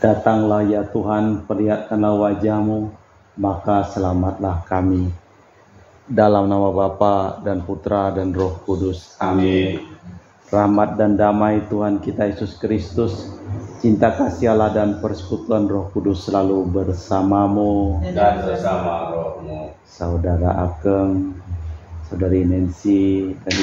Datanglah ya Tuhan, perlihatkanlah wajah-Mu, maka selamatlah kami. Dalam nama Bapa dan Putra dan Roh Kudus. Amin. Rahmat dan damai Tuhan kita Yesus Kristus, cinta kasih Allah dan persekutuan Roh Kudus selalu bersamamu dan bersama rohmu. Saudara Ageng, Saudari Nancy, dan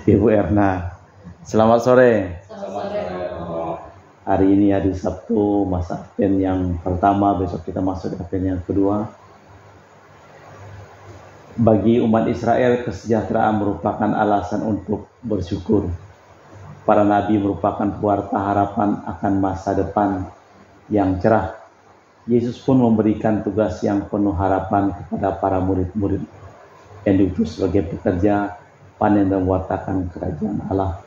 Ibu Erna. Selamat sore. Selamat sore. Hari ini hari Sabtu, masa Advent yang pertama, besok kita masuk Advent yang kedua. Bagi umat Israel, kesejahteraan merupakan alasan untuk bersyukur. Para nabi merupakan pewarta harapan akan masa depan yang cerah. Yesus pun memberikan tugas yang penuh harapan kepada para murid-murid yang diutus sebagai pekerja panen dan wartakan kerajaan Allah.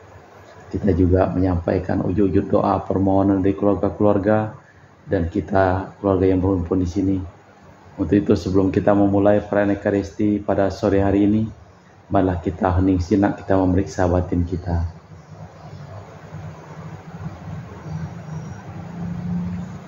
Kita juga menyampaikan ujug-ujug doa permohonan dari keluarga-keluarga dan kita keluarga yang berhimpun di sini. Untuk itu sebelum kita memulai perayaan Ekaristi pada sore hari ini, marilah kita hening sejenak, kita memeriksa batin kita.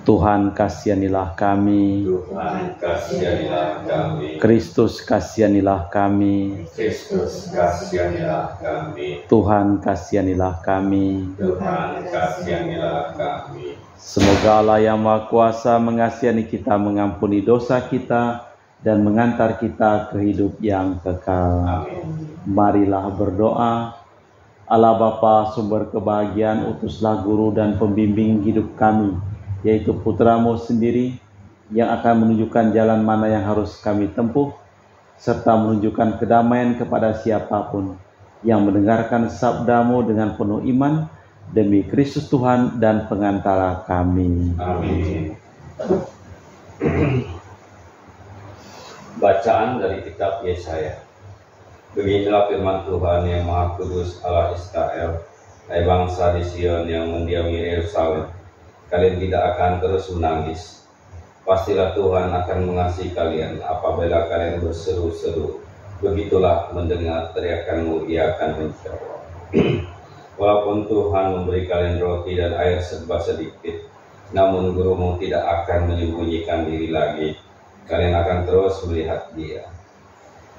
Tuhan kasihanilah kami. Tuhan kasihanilah kami. Kristus kasihanilah kami. Kristus kasihanilah kami. Tuhan kasihanilah kami. Tuhan kasihanilah kami. Semoga Allah yang Maha Kuasa mengasihani kita, mengampuni dosa kita, dan mengantar kita ke hidup yang kekal. Amin. Marilah berdoa. Allah Bapa sumber kebahagiaan, utuslah guru dan pembimbing hidup kami, yaitu Putra-Mu sendiri, yang akan menunjukkan jalan mana yang harus kami tempuh, serta menunjukkan kedamaian kepada siapapun yang mendengarkan sabda-Mu dengan penuh iman, demi Kristus Tuhan dan pengantara kami. Amin. Bacaan dari kitab Yesaya. Beginilah firman Tuhan yang Maha Kudus, Allah Israel, hai bangsa di Sion yang mendiami Yerusalem, kalian tidak akan terus menangis. Pastilah Tuhan akan mengasihi kalian apabila kalian berseru-seru. Begitulah mendengar teriakanmu, Ia akan menjawab. Walaupun Tuhan memberi kalian roti dan air serba sedikit, namun gurumu tidak akan menyembunyikan diri lagi. Kalian akan terus melihat Dia.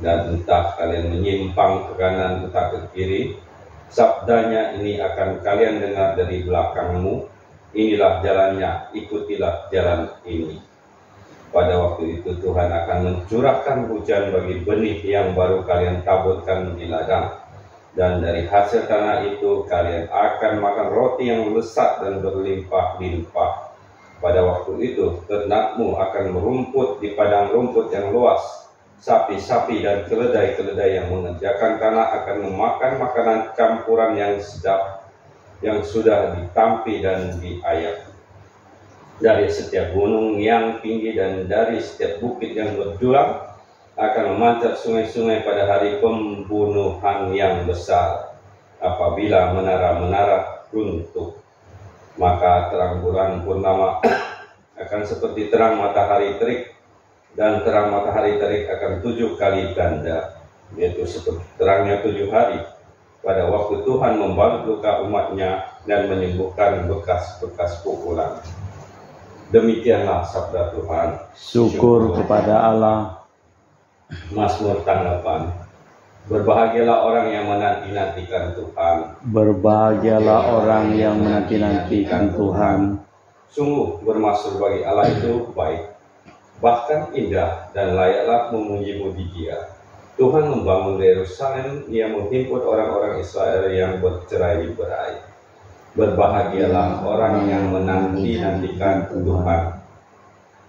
Dan entah kalian menyimpang ke kanan entah ke kiri, sabdanya ini akan kalian dengar dari belakangmu. Inilah jalannya, ikutilah jalan ini. Pada waktu itu Tuhan akan mencurahkan hujan bagi benih yang baru kalian taburkan di ladang. Dan dari hasil tanah itu kalian akan makan roti yang lezat dan berlimpah-limpah. Pada waktu itu ternakmu akan merumput di padang rumput yang luas. Sapi-sapi dan keledai-keledai yang mengerjakan tanah akan memakan makanan campuran yang sedap, yang sudah ditampi dan diayak. Dari setiap gunung yang tinggi dan dari setiap bukit yang berjulang akan memancar sungai-sungai pada hari pembunuhan yang besar. Apabila menara-menara runtuh, maka terang bulan purnama akan seperti terang matahari terik, dan terang matahari terik akan 7 kali ganda, yaitu seperti terangnya 7 hari. Pada waktu Tuhan membalut luka umatnya dan menyembuhkan bekas-bekas pukulan. Demikianlah sabda Tuhan. Syukur kepada Allah. Mazmur tanggapan. Berbahagialah orang yang menanti-nantikan Tuhan. Berbahagialah orang yang menanti-nantikan Tuhan. Sungguh bermaksud bagi Allah itu baik, bahkan indah, dan layaklah memuji-muji Dia. Tuhan membangun Yerusalem, Ia menghimpun orang-orang Israel yang bercerai-berai. Berbahagialah orang yang menanti-nantikan Tuhan.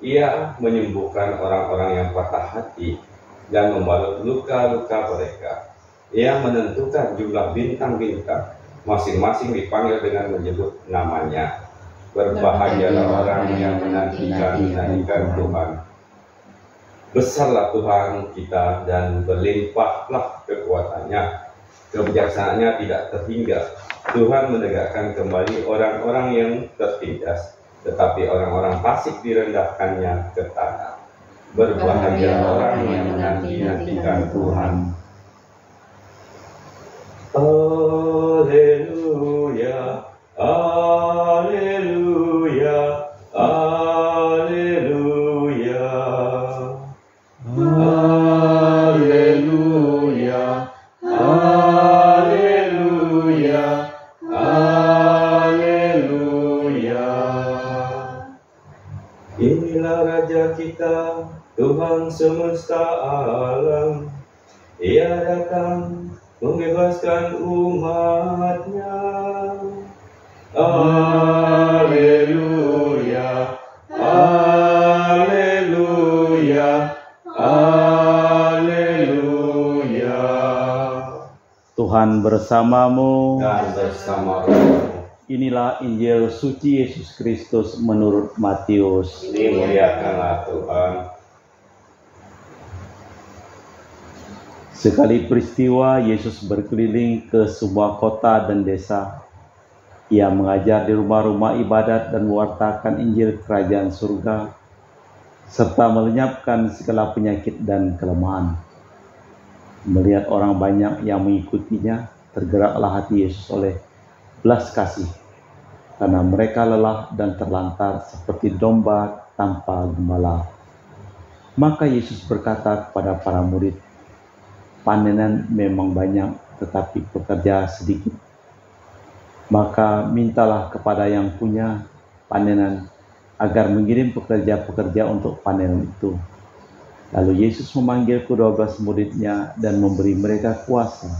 Ia menyembuhkan orang-orang yang patah hati dan membalut luka-luka mereka. Ia menentukan jumlah bintang-bintang, masing-masing dipanggil dengan menyebut namanya. Berbahagialah orang yang menanti-nantikan Tuhan. Besarlah Tuhan kita dan berlimpahlah kekuatannya. Kebijaksanaannya tidak terhingga. Tuhan menegakkan kembali orang-orang yang tertindas, tetapi orang-orang fasik direndahkannya ke tanah. Berbahagia orang yang menanti-nantikan Tuhan. Haleluya, haleluya, haleluya. Haleluya, haleluya, haleluya. Inilah Raja kita, Tuhan semesta alam. Ia datang membebaskan umatnya. Haleluya, haleluya, haleluya. Tuhan bersamamu. Dan bersama rohmu. Inilah Injil suci Yesus Kristus menurut Matius. Dimuliakanlah Tuhan. Sekali peristiwa, Yesus berkeliling ke semua kota dan desa. Ia mengajar di rumah-rumah ibadat dan mewartakan Injil Kerajaan Surga, serta melenyapkan segala penyakit dan kelemahan. Melihat orang banyak yang mengikutinya, tergeraklah hati Yesus oleh belas kasih, karena mereka lelah dan terlantar seperti domba tanpa gembala. Maka Yesus berkata kepada para murid, "Panenan memang banyak, tetapi pekerja sedikit. Maka mintalah kepada yang punya panenan agar mengirim pekerja-pekerja untuk panenan itu." Lalu Yesus memanggil ke-12 muridnya dan memberi mereka kuasa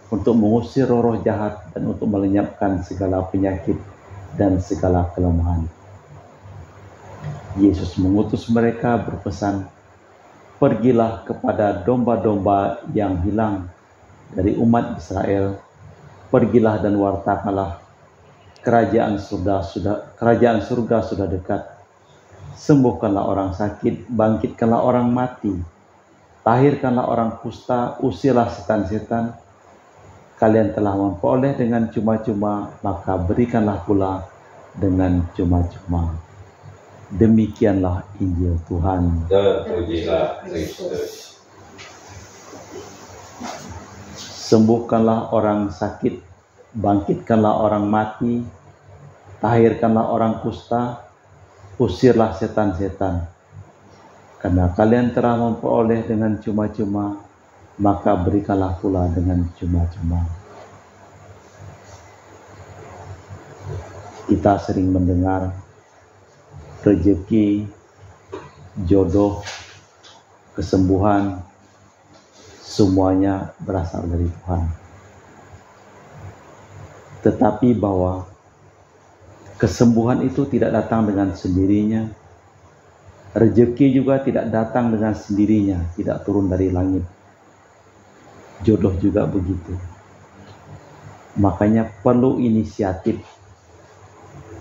untuk mengusir roh-roh jahat dan untuk melenyapkan segala penyakit dan segala kelemahan. Yesus mengutus mereka berpesan, "Pergilah kepada domba-domba yang hilang dari umat Israel. Pergilah dan wartakanlah, kerajaan surga sudah dekat. Sembuhkanlah orang sakit, bangkitkanlah orang mati, tahirkanlah orang kusta, usirlah setan-setan. Kalian telah memperoleh dengan cuma-cuma, maka berikanlah pula dengan cuma-cuma." Demikianlah Injil Tuhan. Terpujilah Kristus. Sembuhkanlah orang sakit, bangkitkanlah orang mati, tahirkanlah orang kusta, usirlah setan-setan. Karena kalian telah memperoleh dengan cuma-cuma, maka berikanlah pula dengan cuma-cuma. Kita sering mendengar rezeki, jodoh, kesembuhan, semuanya berasal dari Tuhan. Tetapi bahwa kesembuhan itu tidak datang dengan sendirinya, rezeki juga tidak datang dengan sendirinya, tidak turun dari langit. Jodoh juga begitu. Makanya perlu inisiatif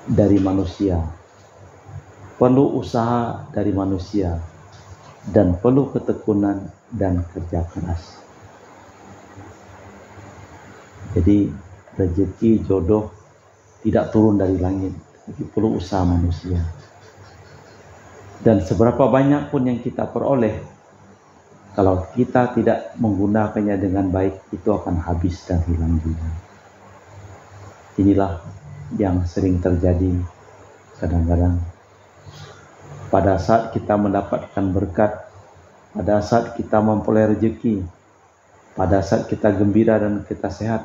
dari manusia, perlu usaha dari manusia, dan perlu ketekunan dan kerja keras. Jadi rezeki, jodoh tidak turun dari langit, tapi perlu usaha manusia. Dan seberapa banyak pun yang kita peroleh, kalau kita tidak menggunakannya dengan baik, itu akan habis dan hilang juga. Inilah yang sering terjadi kadang-kadang. Pada saat kita mendapatkan berkat, pada saat kita memperoleh rezeki, pada saat kita gembira dan kita sehat,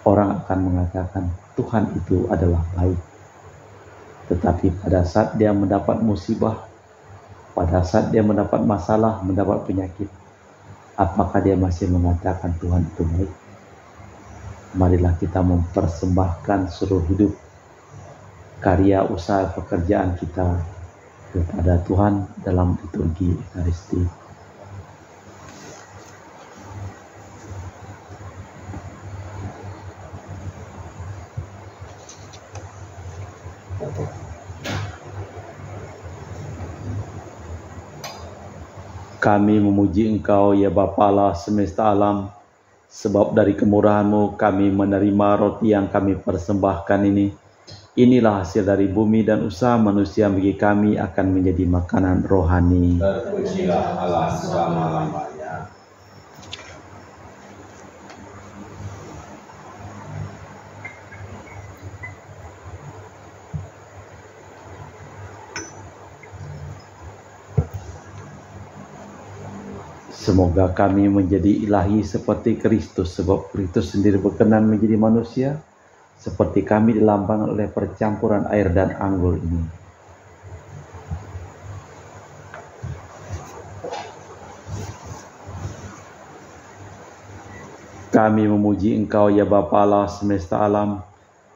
orang akan mengatakan Tuhan itu adalah baik. Tetapi pada saat dia mendapat musibah, pada saat dia mendapat masalah, mendapat penyakit, apakah dia masih mengatakan Tuhan itu baik? Marilah kita mempersembahkan seluruh hidup, karya usaha pekerjaan kita kepada Tuhan dalam liturgi Ekaristi. Kami memuji Engkau, ya Bapa Allah semesta alam, sebab dari kemurahan-Mu kami menerima roti yang kami persembahkan ini. Inilah hasil dari bumi dan usaha manusia bagi kami akan menjadi makanan rohani. Terpujilah Allah selama-lamanya. Semoga kami menjadi ilahi seperti Kristus, sebab Kristus sendiri berkenan menjadi manusia, seperti kami dilambangkan oleh percampuran air dan anggur ini. Kami memuji Engkau ya Bapa Allah semesta alam,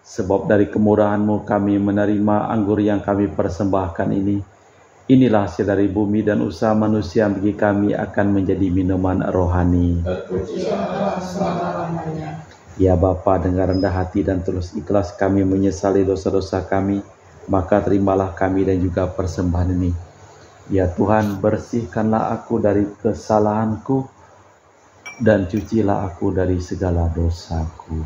sebab dari kemurahan-Mu kami menerima anggur yang kami persembahkan ini. Inilah hasil dari bumi dan usaha manusia bagi kami akan menjadi minuman rohani. Ya Bapa, dengan rendah hati dan tulus ikhlas kami menyesali dosa-dosa kami, maka terimalah kami dan juga persembahan ini. Ya Tuhan, bersihkanlah aku dari kesalahanku dan cucilah aku dari segala dosaku.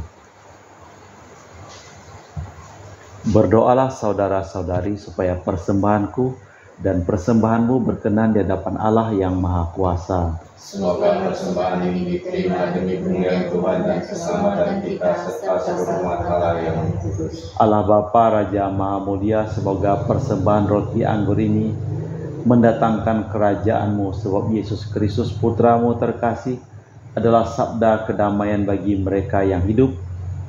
Berdoalah saudara-saudari supaya persembahanku dan persembahanmu berkenan di hadapan Allah yang Maha Kuasa. Semoga persembahan ini diterima demi kemuliaan Tuhan dan keselamatan kita serta seluruh umat Allah yang kudus. Allah Bapa Raja Maha Mulia, semoga persembahan roti anggur ini mendatangkan kerajaan-Mu, sebab Yesus Kristus Putra-Mu terkasih adalah sabda kedamaian bagi mereka yang hidup.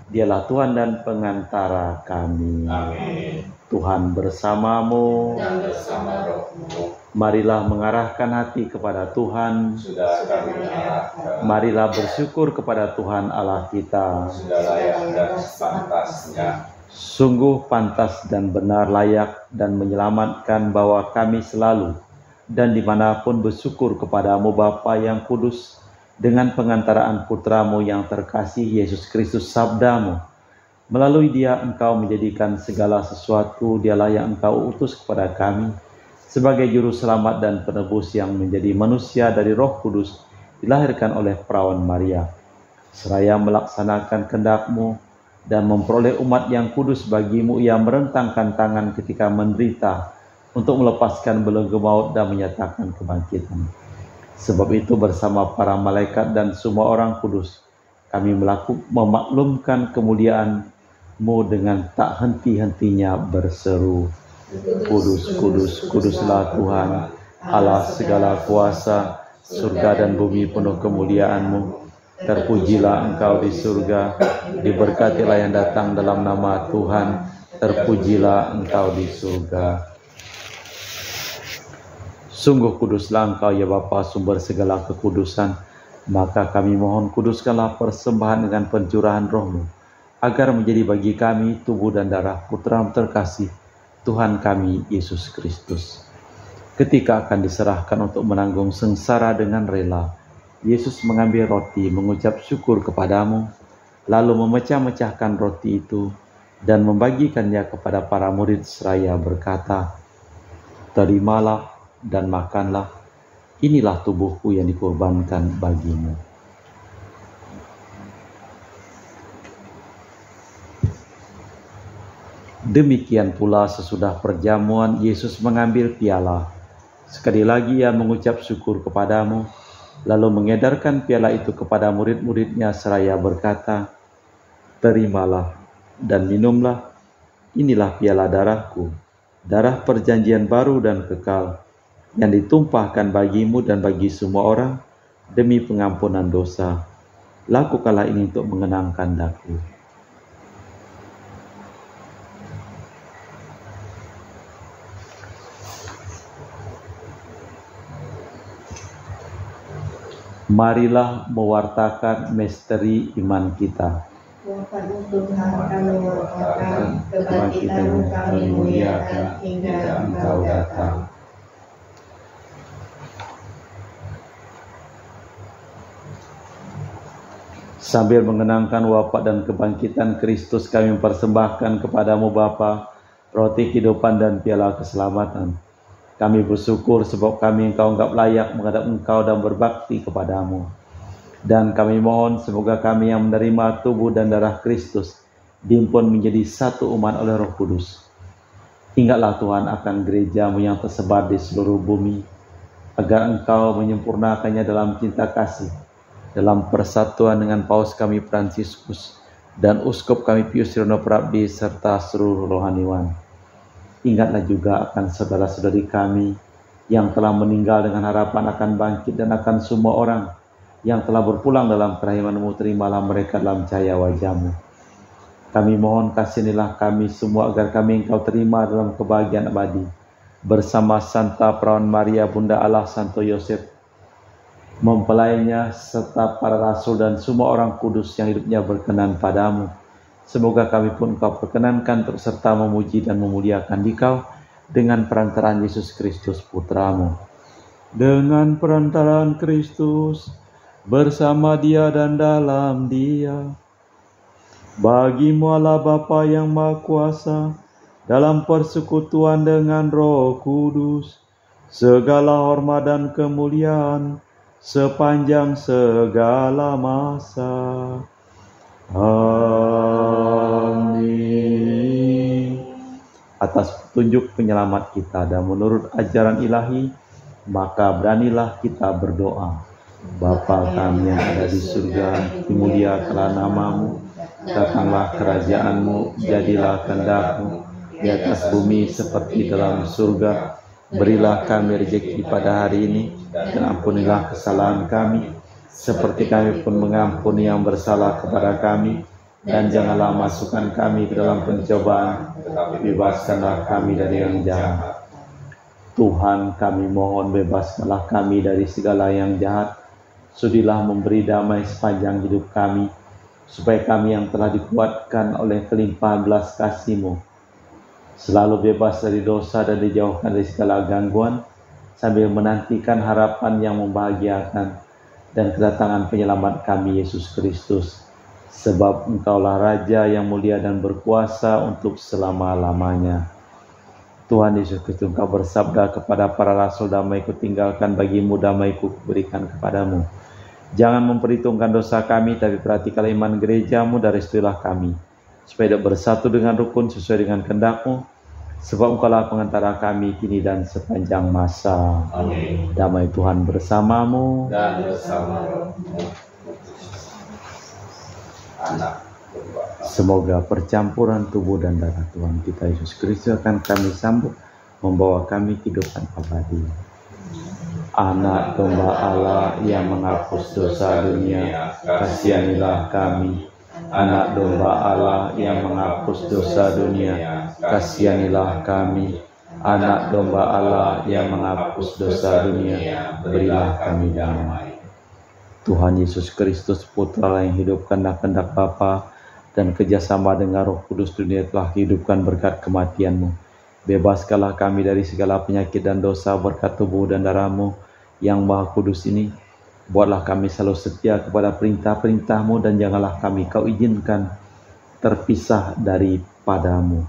Dialah Tuhan dan pengantara kami. Amin. Tuhan bersamamu. Dan bersama rohmu. Marilah mengarahkan hati kepada Tuhan. Sudah kami arahkan. Marilah bersyukur kepada Tuhan Allah kita. Sudah layak dan sepantasnya. Sungguh pantas dan benar, layak dan menyelamatkan bahwa kami selalu dan dimanapun bersyukur kepadamu Bapa yang kudus, dengan pengantaraan Putramu yang terkasih Yesus Kristus sabdamu. Melalui Dia Engkau menjadikan segala sesuatu. Dialah yang Engkau utus kepada kami sebagai juru selamat dan penebus yang menjadi manusia dari Roh Kudus, dilahirkan oleh perawan Maria, seraya melaksanakan kehendak-Mu dan memperoleh umat yang kudus bagimu. Ia merentangkan tangan ketika menderita untuk melepaskan belenggu maut dan menyatakan kebangkitan. Sebab itu bersama para malaikat dan semua orang kudus, kami memaklumkan kemuliaan-Mu dengan tak henti-hentinya berseru, Kudus, kudus, kuduslah Tuhan, Allah segala kuasa, surga dan bumi penuh kemuliaan-Mu. Terpujilah Engkau di surga, diberkatilah yang datang dalam nama Tuhan, terpujilah Engkau di surga. Sungguh kuduslah Engkau ya Bapa, sumber segala kekudusan. Maka kami mohon, kuduskanlah persembahan dengan pencurahan Roh-Mu, agar menjadi bagi kami tubuh dan darah Putra-Mu terkasih, Tuhan kami Yesus Kristus. Ketika akan diserahkan untuk menanggung sengsara dengan rela, Yesus mengambil roti, mengucap syukur kepadamu, lalu memecah-mecahkan roti itu dan membagikannya kepada para murid seraya berkata, terimalah dan makanlah, inilah tubuhku yang dikorbankan bagimu. Demikian pula sesudah perjamuan, Yesus mengambil piala. Sekali lagi Ia mengucap syukur kepadamu, lalu mengedarkan piala itu kepada murid-murid-Nya seraya berkata, terimalah dan minumlah, inilah piala darahku, darah perjanjian baru dan kekal, yang ditumpahkan bagimu dan bagi semua orang demi pengampunan dosa. Lakukanlah ini untuk mengenangkan Daku. Marilah mewartakan misteri iman kita. Tuhan kami mewartakan kebangkitan kami muliakan hingga Engkau datang. Sambil mengenangkan wafat dan kebangkitan Kristus, kami mempersembahkan kepadamu Bapa roti kehidupan dan piala keselamatan. Kami bersyukur sebab kami Engkau anggap layak menghadap Engkau dan berbakti kepadamu. Dan kami mohon semoga kami yang menerima tubuh dan darah Kristus dihimpun menjadi satu umat oleh Roh Kudus. Ingatlah Tuhan akan gereja-Mu yang tersebar di seluruh bumi, agar Engkau menyempurnakannya dalam cinta kasih, dalam persatuan dengan Paus kami Fransiskus dan Uskup kami Pius Sirno Prabdi serta seluruh rohaniwan. Ingatlah juga akan saudara-saudari kami yang telah meninggal dengan harapan akan bangkit, dan akan semua orang yang telah berpulang dalam kerahiman-Mu, terimalah mereka dalam cahaya wajah-Mu. Kami mohon kasihanilah kami semua agar kami Engkau terima dalam kebahagiaan abadi bersama Santa Perawan Maria Bunda Allah, Santo Yosef mempelainya, serta para rasul dan semua orang kudus yang hidupnya berkenan padamu. Semoga kami pun Engkau perkenankan untuk serta memuji dan memuliakan Dikau dengan perantaraan Yesus Kristus Putra-Mu. Dengan perantaraan Kristus, bersama Dia dan dalam Dia, bagi-Mu Allah Bapa yang Maha Kuasa, dalam persekutuan dengan Roh Kudus, segala hormat dan kemuliaan sepanjang segala masa. Amin. Atas petunjuk penyelamat kita dan menurut ajaran ilahi, maka beranilah kita berdoa. Bapa kami yang ada di surga, dimuliakanlah nama-Mu, datanglah kerajaan-Mu, jadilah kehendak-Mu di atas bumi seperti dalam surga. Berilah kami rezeki pada hari ini, dan ampunilah kesalahan kami, seperti kami pun mengampuni yang bersalah kepada kami. Dan janganlah masukkan kami ke dalam pencobaan, bebaskanlah kami dari yang jahat. Tuhan, kami mohon bebaskanlah kami dari segala yang jahat. Sudilah memberi damai sepanjang hidup kami, supaya kami yang telah dikuatkan oleh kelimpahan belas kasih-Mu selalu bebas dari dosa dan dijauhkan dari segala gangguan, sambil menantikan harapan yang membahagiakan dan kedatangan penyelamat kami, Yesus Kristus. Sebab Engkaulah Raja yang mulia dan berkuasa untuk selama-lamanya. Tuhan Yesus Kristus, Engkau bersabda kepada para rasul, damai-Ku tinggalkan bagimu, damai-Ku berikan kepadamu. Jangan memperhitungkan dosa kami, tapi perhatikanlah iman gereja-Mu dan restuilah kami, supaya bersatu dengan rukun sesuai dengan kehendak-Mu. Sebab Engkaulah pengantara kami kini dan sepanjang masa. Amin. Damai Tuhan bersamamu Dan bersama anak. Semoga percampuran tubuh dan darah Tuhan kita Yesus Kristus akan kami sambut, membawa kami kehidupan abadi. Anak domba Allah yang menghapus dosa dunia, kasihanilah kami. Anak domba Allah yang menghapus dosa dunia, kasihanilah kami. Anak domba Allah yang menghapus dosa dunia, berilah kami damai. Tuhan Yesus Kristus, Putra yang hidupkan kehendak Bapa dan kerjasama dengan Roh Kudus, dunia telah dihidupkan berkat kematian-Mu. Bebaskanlah kami dari segala penyakit dan dosa berkat tubuh dan darah-Mu yang Maha Kudus ini. Buatlah kami selalu setia kepada perintah-perintah-Mu, dan janganlah kami Kau izinkan terpisah daripada-Mu.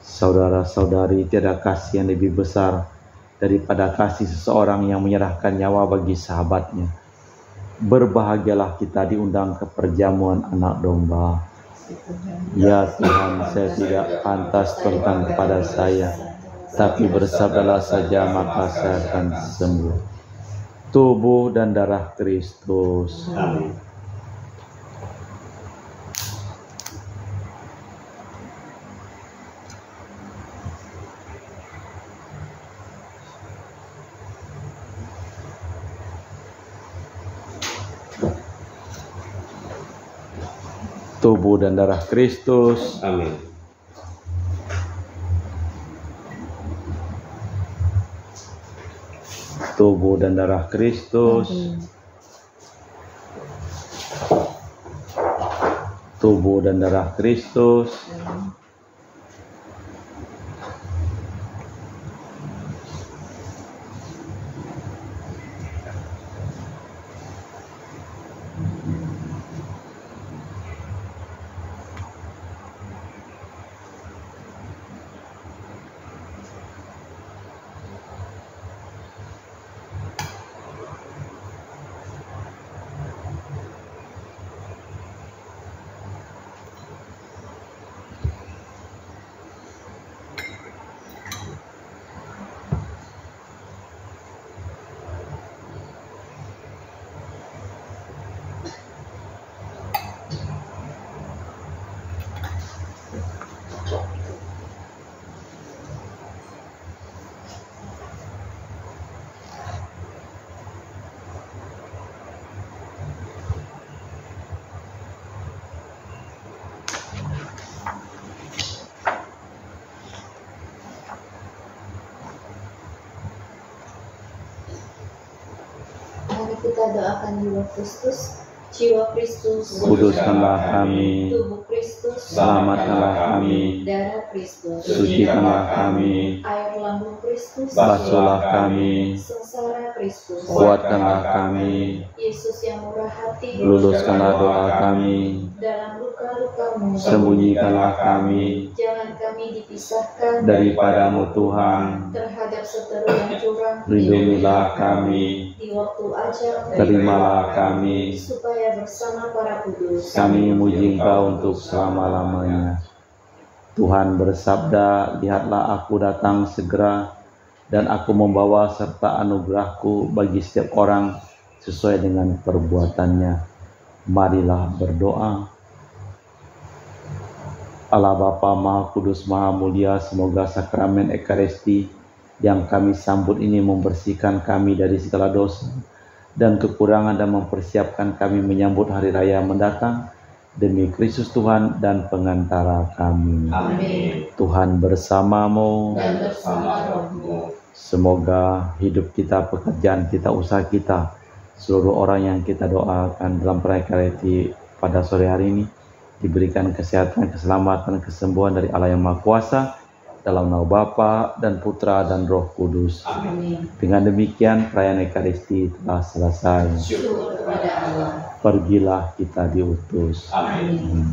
Saudara-saudari, tiada kasih yang lebih besar daripada kasih seseorang yang menyerahkan nyawa bagi sahabatnya. Berbahagialah kita diundang ke perjamuan anak domba. Ya Tuhan, saya tidak pantas tentang kepada saya, tapi bersabdalah saja maka saya akan sembuh. Tubuh dan darah Kristus. Amin. Tubuh dan darah Kristus. Amin. Tubuh dan darah Kristus. Tubuh dan darah Kristus. doakan jiwa Kristus, kuduskanlah kami, tubuh Kristus, selamatkanlah kami, darah Kristus, sucikanlah kami, air lambung Kristus, basuhlah kami, sengsara Kristus, kuatkanlah kami, Yesus yang murah hati, luluskanlah doa kami, dalam luka-lukamu, sembunyikanlah kami jangan kami dipisahkan daripadamu Tuhan, terhadap seteru yang curang, lindungilah kami, di waktu ajal, terimalah kami, supaya bersama para kudus kami memuji Engkau untuk selama-lamanya. Tuhan bersabda, lihatlah aku datang segera, dan aku membawa serta anugerahku bagi setiap orang sesuai dengan perbuatannya. Marilah berdoa. Allah Bapa Maha Kudus Maha Mulia, semoga sakramen Ekaristi yang kami sambut ini membersihkan kami dari segala dosa dan kekurangan dan mempersiapkan kami menyambut hari raya mendatang demi Kristus Tuhan dan pengantara kami. Amin. Tuhan bersamamu. dan bersama rohmu. Semoga hidup kita, pekerjaan kita, usaha kita, seluruh orang yang kita doakan dalam Ekaristi pada sore hari ini diberikan kesehatan, keselamatan, kesembuhan dari Allah yang Maha Kuasa, dalam nama Bapa dan Putra dan Roh Kudus. Amin. Dengan demikian perayaan Ekaristi telah selesai. Syukur kepada Allah. Pergilah kita diutus. Amin. Amin.